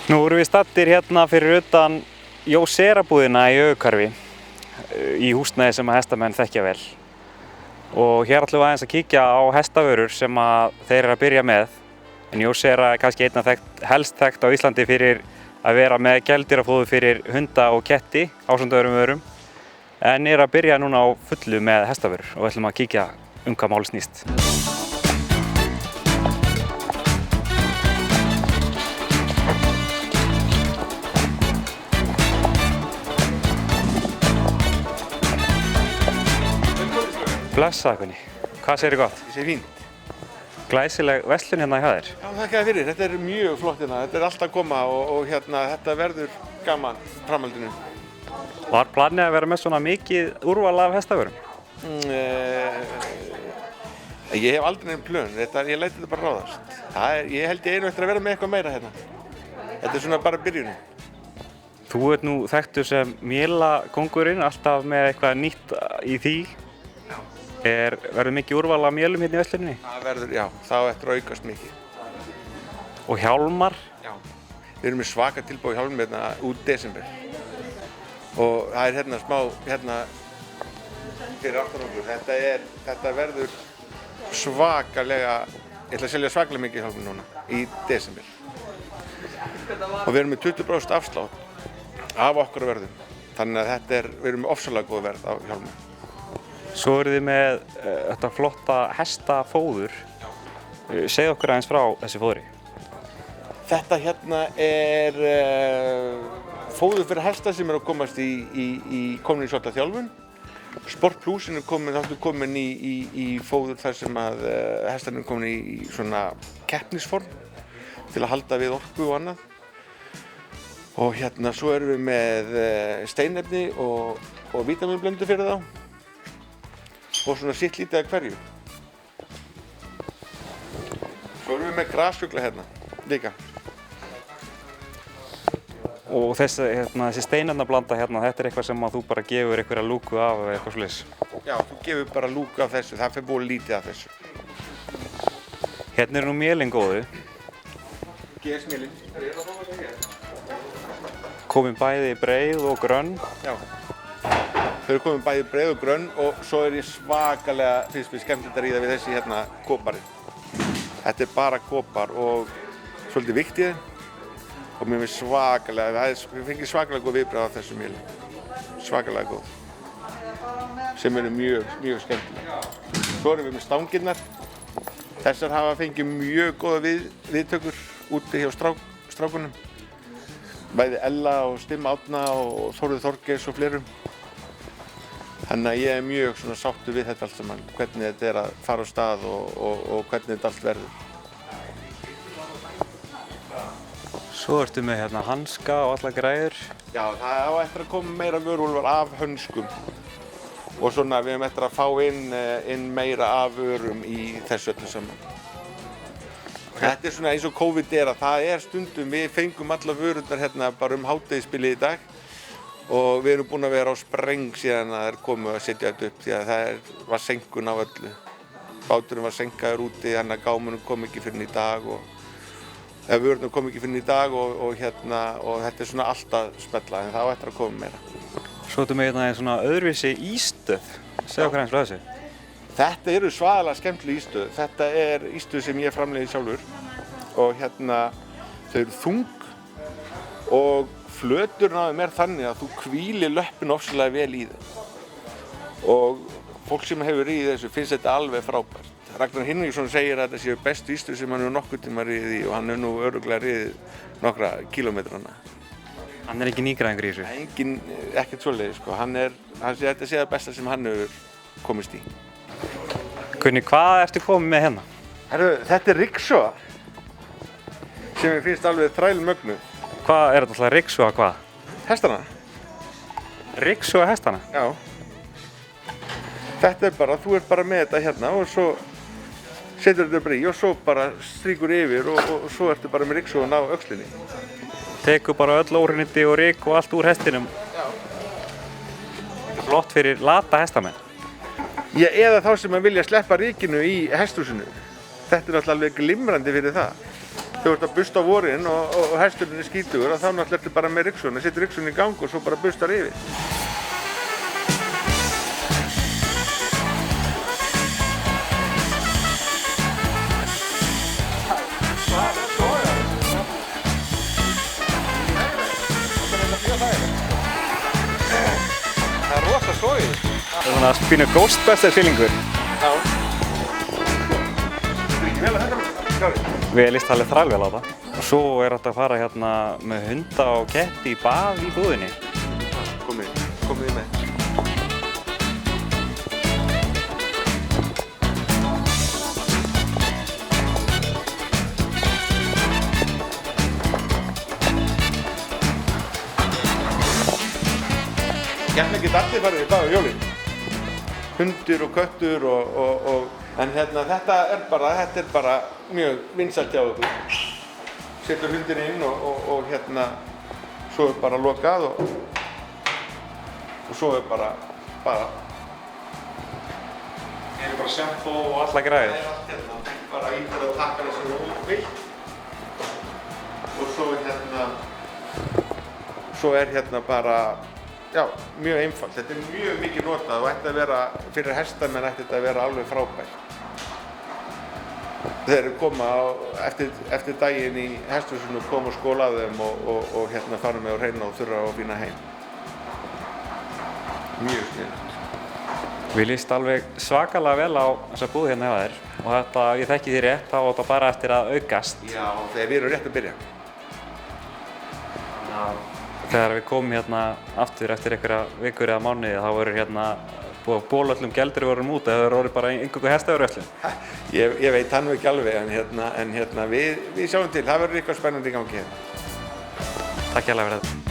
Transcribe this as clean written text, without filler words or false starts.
Nú erum við staddir hérna fyrir utan Jósera-búðina í Ögurhvarfi í húsnæði sem að hestamenn þekkja vel. Og hér ætlum við aðeins að kíkja á hestavörur sem að þeir eru að byrja með. En Jósera er kannski einna helst þekkt á Íslandi fyrir að vera með geldýrafóður fyrir hunda og ketti ásamt öðrum vörum. En er að byrja núna á fullu með hestavörur og við ætlum að kíkja hvað mál snýst. Blessaði Gunni, hvað segirðu gott? Ég segi fínt. Glæsileg verslun hérna hjá þér. Já, þakka þér fyrir. Þetta er mjög flott hérna. Þetta er allt að koma og þetta verður gaman framhaldinu. Var planið að vera með svona mikið úrval af hestavörum? Ég hef aldrei nefn plön. Ég læti þetta bara ráðast. Ég held ég einu eftir að vera með eitthvað meira hérna. Þetta er svona bara byrjunin. Þú ert nú þekktur sem mélakóngurinn, alltaf með eitthvað nýtt í því. Verður mikið úrval af mélum hérna í versluninni? Það verður, já, þá eftir að aukast mikið. Og hjálmar? Já, við erum með svaka tilboð í hjálmum hérna út desember. Og það er hérna smá, fyrir aftan okkur. Þetta verður svakalega, ég ætla að selja svakalega mikið hjálmum núna í desember. Og við erum með 20% afslátt af okkar verðum. Þannig að við erum með ofsalega góð verð á hjálmum. Svo eruð þið með þetta flotta hestafóður. Segðu okkur aðeins frá þessi fóðri. Þetta hérna er fóður fyrir hesta sem er að komast komin í svolítið þjálfun. Sport Plusin er komin í fóður þar sem að hestarnir er komin í svona keppnisform til að halda við orku og annað. Og hérna svo erum við með steinefni og vítamínblöndu fyrir þá. Og svona sitt lítið af hverju. Svo erum við með grasfugla hérna líka. Og þessi steinefnablanda hérna, þetta er eitthvað sem að þú bara gefur einhverja lúku af eða eitthvað svoleiðis? Já, þú gefur bara lúku af þessu, það fer búið lítið af þessu. Hérna er nú mélin góðu. GS-mélin. Komin bæði breið og grönn. Já. Þau eru komin bæði breið og grönn og svo er ég svakalega, finnst mér skemmtilegt að ríða við þessi hérna kopari. Þetta er bara kopar og svolítið viktið og mér finnst svakalega, við fengið svakalega góð viðbragð af þessu méli. Svakalega góð. Sem eru mjög skemmtilega. Svo erum við með stangirnar. Þessar hafa fengið mjög góða viðtökur úti hjá strákunum. Bæði Ella og Stim Árna og Þórður Þorgeirs og fleirum. Þannig að ég er mjög sáttur við þetta allt saman, hvernig þetta er að fara á stað og hvernig þetta allt verður. Svo ertu með hérna hanska og allar græður. Já, það á eftir að koma meira vörúrval af hönskum. Og svona við höfum eftir að fá inn meira af vörum í þessu öllu saman. Þetta er svona eins og COVID er að það er stundum, við fengum alla vörurnar hérna bara hádegisbilið í dag. Og við erum búin að vera á spreng síðan að þeir komu að setja þetta upp því að var senkun á öllu. Báturinn var senkaður úti, þannig að gámunum kom ekki fyrr en í dag vörurnar kom ekki fyrr en í dag og þetta er svona alltaf smella en það á eftir að koma meira. Svo ertu með hérna svona öðruvísi ístöð. Segðu okkur aðeins frá þessu. Þetta eru svaðalega skemmtileg ístöð. Þetta er ístöð sem ég framleiði sjálfur og þau eru þung og flöturinn á þeim er þannig að þú hvílir löppin ofsalega vel í þeim. Og fólk sem hefur riðið þessu finnst þetta alveg frábært. Ragnar Hinriksson segir að þetta séu bestu ístöð sem hann hefur nokkurn tíma riðið í og hann hefur nú örugglega riðið nokkra kílómetrana. Hann er ekki nýgræðingur í þessu? Ekkert svoleiðis sko. Hann segir þetta sé það besta sem hann hefur komist í. Gunni, hvað ertu komið með hérna? Þetta er ryksuga sem ég finnst alveg þrælmögnuð. Hvað er þetta alltaf ryksuga hvað? Hestana. Ryksuga hestana? Já. Þetta er bara, þú ert bara með þetta hérna og svo setur þetta bara í og svo bara strýkur yfir og svo ertu bara með ryksugan á öxlinni. Tekur bara öll óhreinindi og ryk og allt úr hestinum. Já. Flott fyrir lata hestamenn. Já, eða þá sem vilja sleppa rykinu í hesthúsinu. Þetta er náttúrulega alveg glimrandi fyrir það. Þegar þú ert að busta á vorin og hesturinn er skítugur, þá náttúrulega ertu bara með ryksugunni, setur ryksugunni í gang og svo bara bustar yfir. Það er rosa sogið. Það er svona spínu Ghostbuster feelingur. Já. Þetta er ekki vel að þetta klári. Við líst alveg þrælvel á það. Og svo er þetta að fara hérna með hunda og ketti í bað í búðinni. Komið í með. Hérna geta allir farið í bað á jólin. Hundur og köttur en hérna þetta er bara mjög vinsælt hjá okkur. Setur hundinn inn og hérna svo er bara lokað og svo er bara Er bara shampoo og alla græðir. Það er allt hérna, bara ítir að taka það sem þú vilt og svo er hérna bara, já, mjög einfalt. Þetta er mjög mikið notað og ætti að vera, fyrir hestamenn ætti þetta að vera alveg frábært. Þeir koma eftir daginn í hesthúsinu, koma og skóla að þeim og hérna fara með og hreina og þurra og fína heim. Mjög sniðugt. Við líst alveg svakalega vel á þessa búð hérna hjá þér og þetta, ég þekki því rétt, þá á þetta bara eftir að aukast. Já, þegar við erum rétt að byrja. Þegar við komum hérna aftur eftir einhverja vikur eða mánuði þá verður hérna búið að bóla öllum gældur vorum út eða það verður orðið bara eingöngu hestaveröllum. Ég veit það nú ekki alveg en hérna við sjáum til, það verður eitthvað spennandi í gangi hérna. Takk hérlega fyrir þetta.